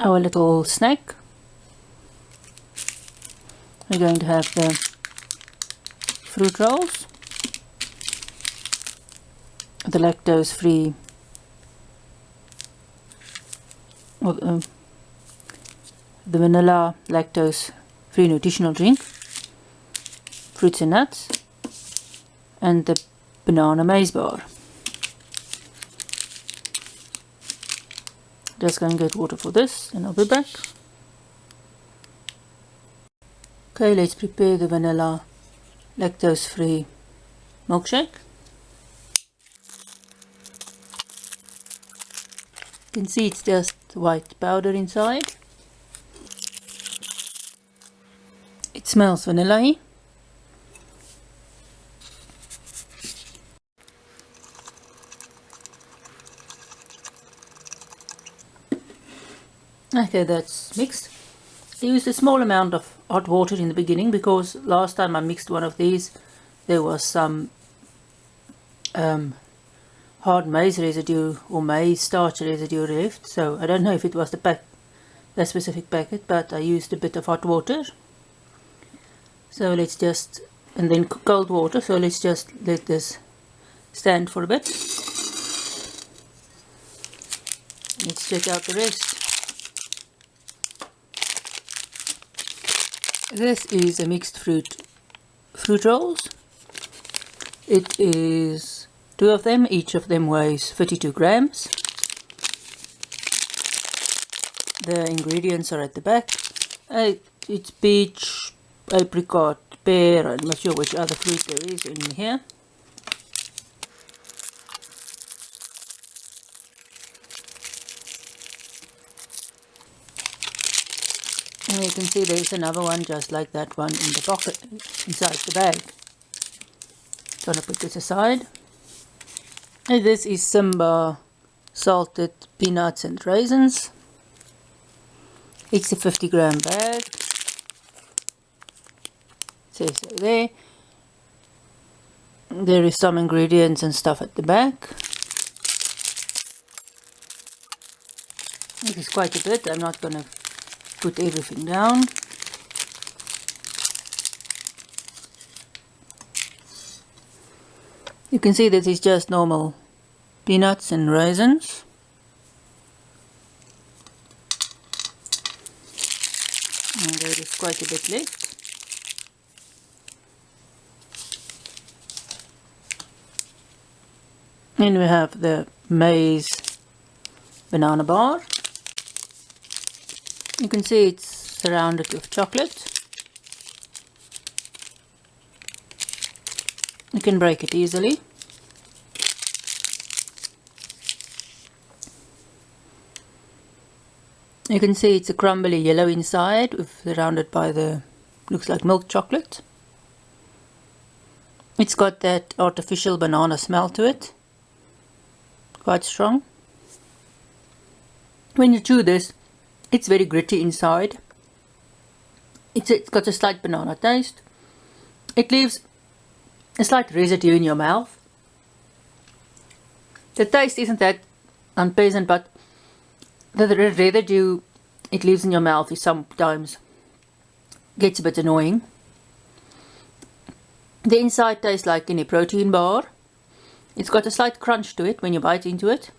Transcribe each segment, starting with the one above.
our little snack. We're going to have the fruit rolls, the lactose-free, the vanilla lactose-free nutritional drink, fruits and nuts, and the banana maize bar. Just going to get water for this and I'll be back. Okay, let's prepare the vanilla lactose-free milkshake. You can see it's just white powder inside. It smells vanilla-y. Okay, that's mixed. I used a small amount of hot water in the beginning because last time I mixed one of these there was some hard maize residue or maize starch residue left, so I don't know if it was that specific packet, but I used a bit of hot water. So let's just, and then cold water, so let's just let this stand for a bit. Let's check out the rest. This is a mixed fruit rolls. It is 2 of them, each of them weighs 32 grams. The ingredients are at the back. It's peach, apricot, pear, I'm not sure which other fruit there is in here. And you can see there's another one just like that one in the pocket inside the bag. Gonna put this aside. And this is Simba salted peanuts and raisins. It's a 50-gram bag. It says so there. There is some ingredients and stuff at the back. It is quite a bit. I'm not gonna put everything down. You can see this is just normal peanuts and raisins. And there is quite a bit left. Then we have the maize banana bar. You can see it's surrounded with chocolate. You can break it easily. You can see it's a crumbly yellow inside, surrounded by the, looks like milk chocolate. It's got that artificial banana smell to it, quite strong. When you chew this, it's very gritty inside. It's got a slight banana taste. It leaves a slight residue in your mouth. The taste isn't that unpleasant, but the residue it leaves in your mouth is sometimes gets a bit annoying. The inside tastes like any protein bar. It's got a slight crunch to it when you bite into it.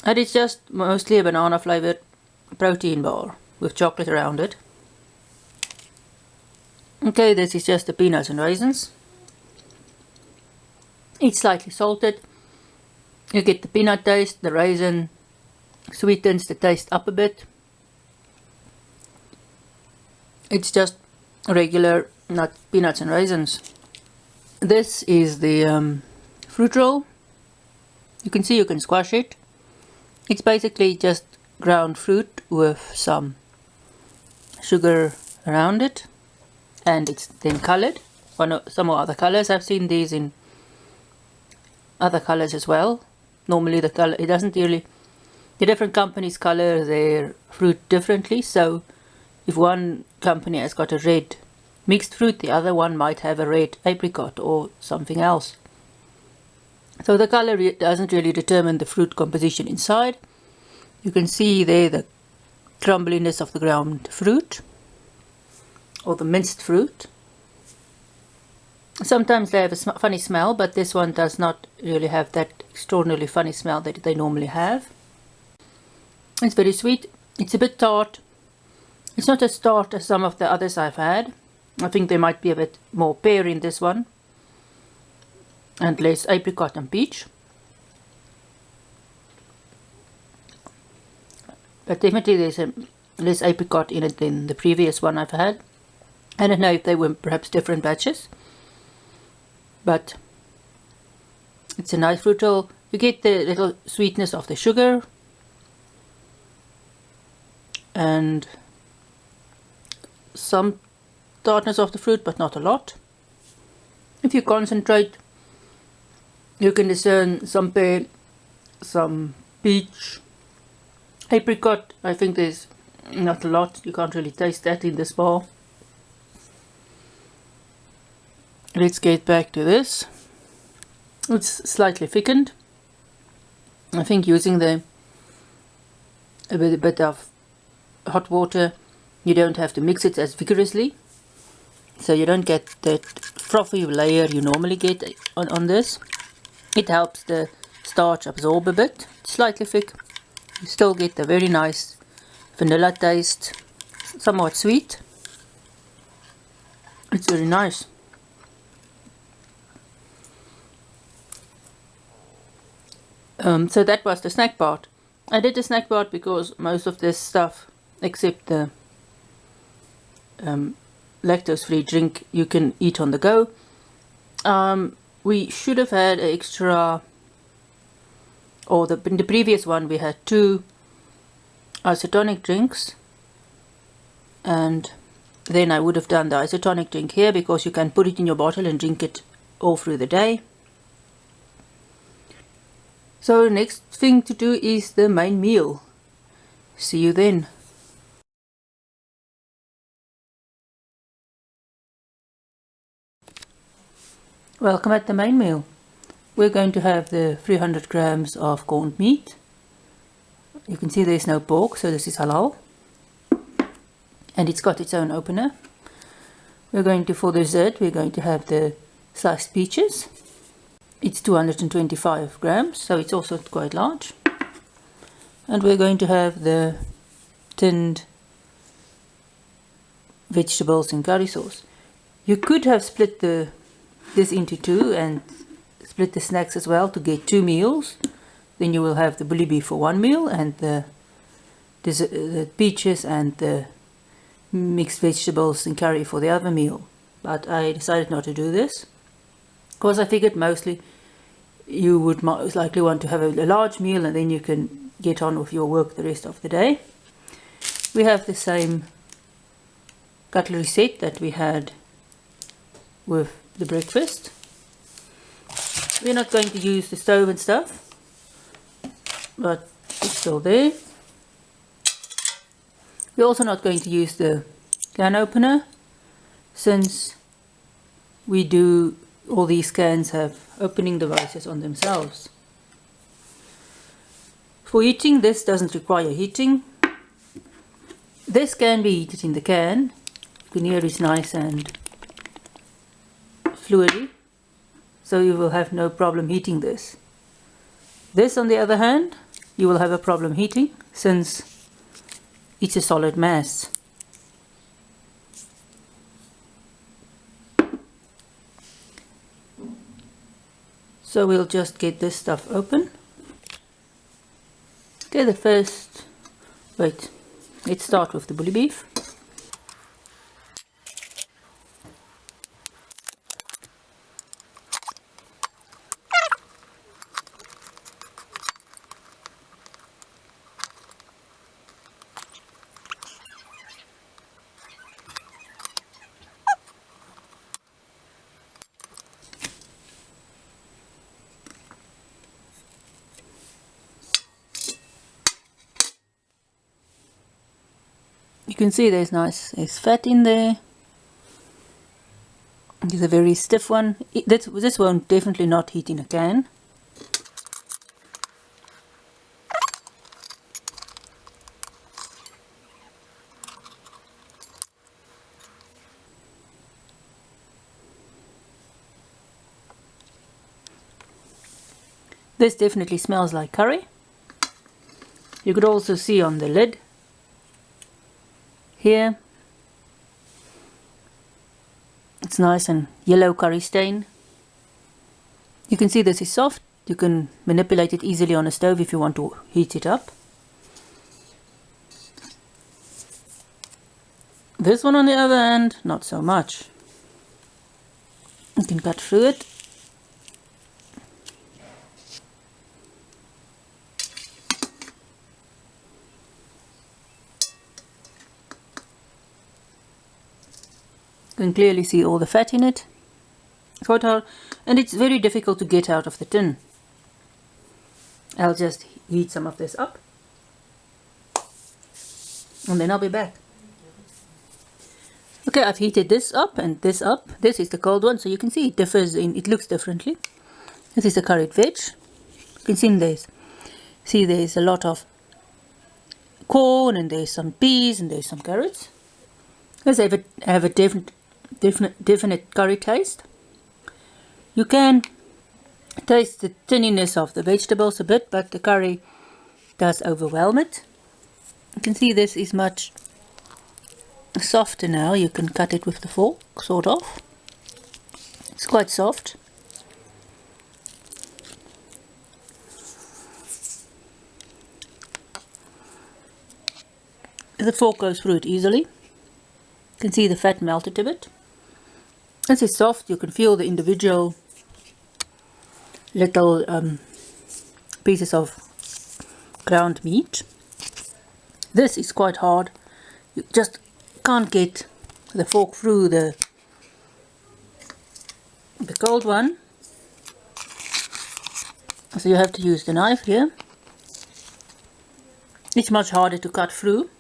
And it's just mostly a banana flavored protein bar with chocolate around it. Okay, this is just the peanuts and raisins. It's slightly salted. You get the peanut taste, the raisin sweetens the taste up a bit. It's just regular peanuts and raisins. This is the fruit roll. You can see you can squash it. It's basically just ground fruit with some sugar around it, and it's then colored. Some other colors. I've seen these in other colors as well. Normally the color, it doesn't really, the different companies color their fruit differently, so if one company has got a red mixed fruit, the other one might have a red apricot or something else. So the color doesn't really determine the fruit composition inside. You can see there the crumbliness of the ground fruit, or the minced fruit. Sometimes they have a funny smell, but this one does not really have that extraordinarily funny smell that they normally have. It's very sweet. It's a bit tart. It's not as tart as some of the others I've had. I think there might be a bit more pear in this one, and less apricot and peach. But definitely there's a less apricot in it than the previous one I've had. I don't know if they were perhaps different batches, but it's a nice fruit roll. You get the little sweetness of the sugar and some tartness of the fruit, but not a lot. If you concentrate, you can discern some pear, some peach, apricot. I think there's not a lot. You can't really taste that in this bar. Let's get back to this. It's slightly thickened. I think using a bit of hot water, you don't have to mix it as vigorously, so you don't get that frothy layer you normally get on this. It helps the starch absorb a bit. It's slightly thick. You still get the very nice vanilla taste, somewhat sweet. It's very nice. So that was the snack part. I did the snack part because most of this stuff, except the lactose-free drink, you can eat on the go. We should have had an extra, or in the previous one we had 2 isotonic drinks, and then I would have done the isotonic drink here because you can put it in your bottle and drink it all through the day. So next thing to do is the main meal. See you then. Welcome at the main meal. We're going to have the 300 grams of corned meat. You can see there's no pork, so this is halal. And it's got its own opener. We're going to, for dessert, we're going to have the sliced peaches. It's 225 grams, so it's also quite large. And we're going to have the tinned vegetables and curry sauce. You could have split this into 2 and split the snacks as well to get 2 meals. Then you will have the bully beef for 1 meal and the peaches and the mixed vegetables and curry for the other meal. But I decided not to do this because I figured mostly you would most likely want to have a large meal and then you can get on with your work the rest of the day. We have the same cutlery set that we had with the breakfast. We're not going to use the stove and stuff, but it's still there. We're also not going to use the can opener since all these cans have opening devices on themselves. For heating, this doesn't require heating. This can be heated in the can. You can hear it's nice and fluidy, so you will have no problem heating this. This, on the other hand, you will have a problem heating since it's a solid mass. So we'll just get this stuff open. Okay, let's start with the bully beef. You can see there's fat in there. It's a very stiff one. This won't definitely not heat in a can. This definitely smells like curry. You could also see on the lid here, it's nice and yellow curry stain. You can see this is soft. You can manipulate it easily on a stove if you want to heat it up. This one on the other hand, not so much. You can cut through it. You can clearly see all the fat in it. It's quite hard, and it's very difficult to get out of the tin. I'll just heat some of this up, and then I'll be back. Okay, I've heated this up and this up. This is the cold one, so you can see it differs it looks differently. This is the curried veg. You can see there's a lot of corn, and there's some peas, and there's some carrots. These have a definite curry taste. You can taste the tinniness of the vegetables a bit, but the curry does overwhelm it. You can see this is much softer now. You can cut it with the fork, sort of. It's quite soft. The fork goes through it easily. You can see the fat melted a bit. This is soft. You can feel the individual little pieces of ground meat. This is quite hard. You just can't get the fork through the cold one, so you have to use the knife here. It's much harder to cut through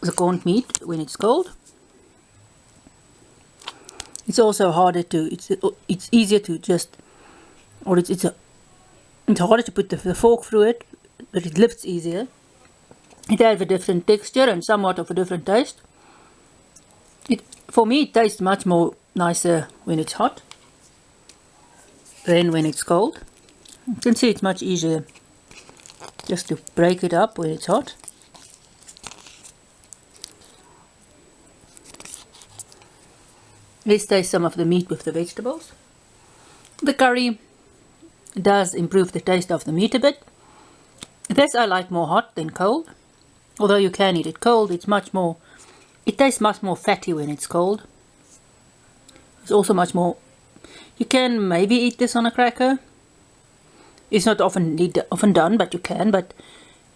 the corned meat when it's cold. It's also harder to, it's easier to just, or it's harder to put the fork through it, but it lifts easier. It has a different texture and somewhat of a different taste. For me, it tastes much more nicer when it's hot than when it's cold. You can see it's much easier just to break it up when it's hot. Let's taste some of the meat with the vegetables. The curry does improve the taste of the meat a bit. This I like more hot than cold. Although you can eat it cold, it tastes much more fatty when it's cold. It's also much more, you can maybe eat this on a cracker. It's not often done, but you can. But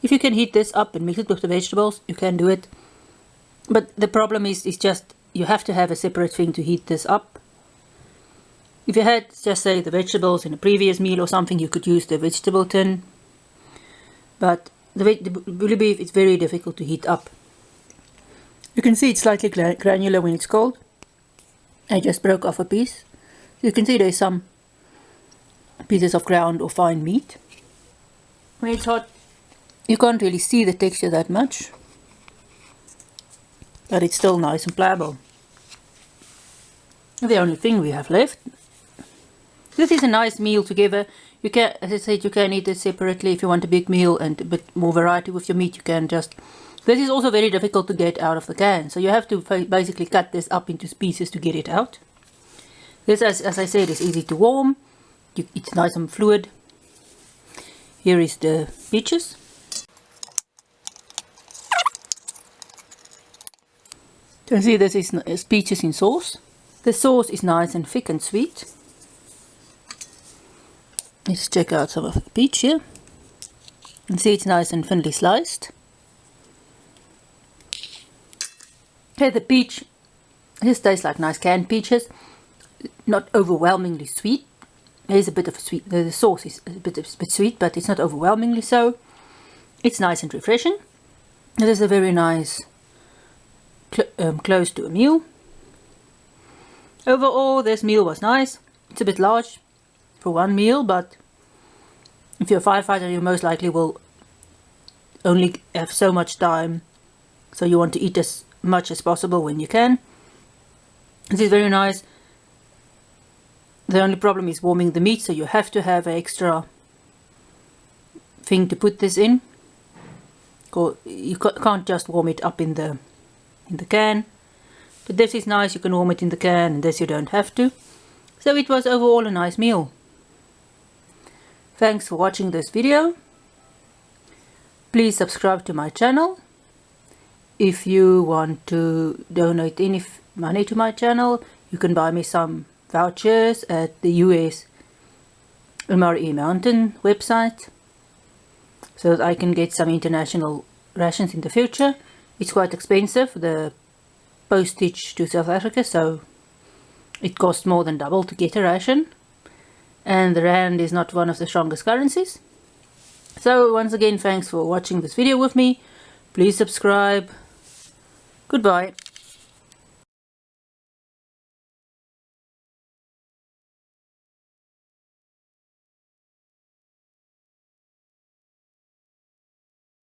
if you can heat this up and mix it with the vegetables, you can do it. But the problem is just, you have to have a separate thing to heat this up. If you had, just say, the vegetables in a previous meal or something, you could use the vegetable tin. But the bully beef is very difficult to heat up. You can see it's slightly granular when it's cold. I just broke off a piece. You can see there's some pieces of ground or fine meat. When it's hot, you can't really see the texture that much, but it's still nice and pliable. The only thing we have left. This is a nice meal together. You can, as I said, you can eat this separately if you want a big meal and a bit more variety with your meat. You can just. This is also very difficult to get out of the can, so you have to basically cut this up into pieces to get it out. This, as I said, is easy to warm. It's nice and fluid. Here is the peaches. You can see this is peaches in sauce. The sauce is nice and thick and sweet. Let's check out some of the peach here. You can see it's nice and thinly sliced. Okay, the peach, this tastes like nice canned peaches. Not overwhelmingly sweet. There's a bit of a sweet, the sauce is a bit sweet, but it's not overwhelmingly so. It's nice and refreshing. It is a very nice close to a meal. Overall, this meal was nice. It's a bit large for one meal, but if you're a firefighter, you most likely will only have so much time, so you want to eat as much as possible when you can. This is very nice. The only problem is warming the meat, so you have to have an extra thing to put this in. You can't just warm it up in the can. But this is nice, you can warm it in the can, and this you don't have to. So it was overall a nice meal. Thanks for watching this video. Please subscribe to my channel. If you want to donate any money to my channel, you can buy me some vouchers at the US MRE Mountain website, so that I can get some international rations in the future. It's quite expensive, the postage to South Africa, so it costs more than double to get a ration, and the rand is not one of the strongest currencies. So once again, thanks for watching this video with me. Please subscribe. Goodbye.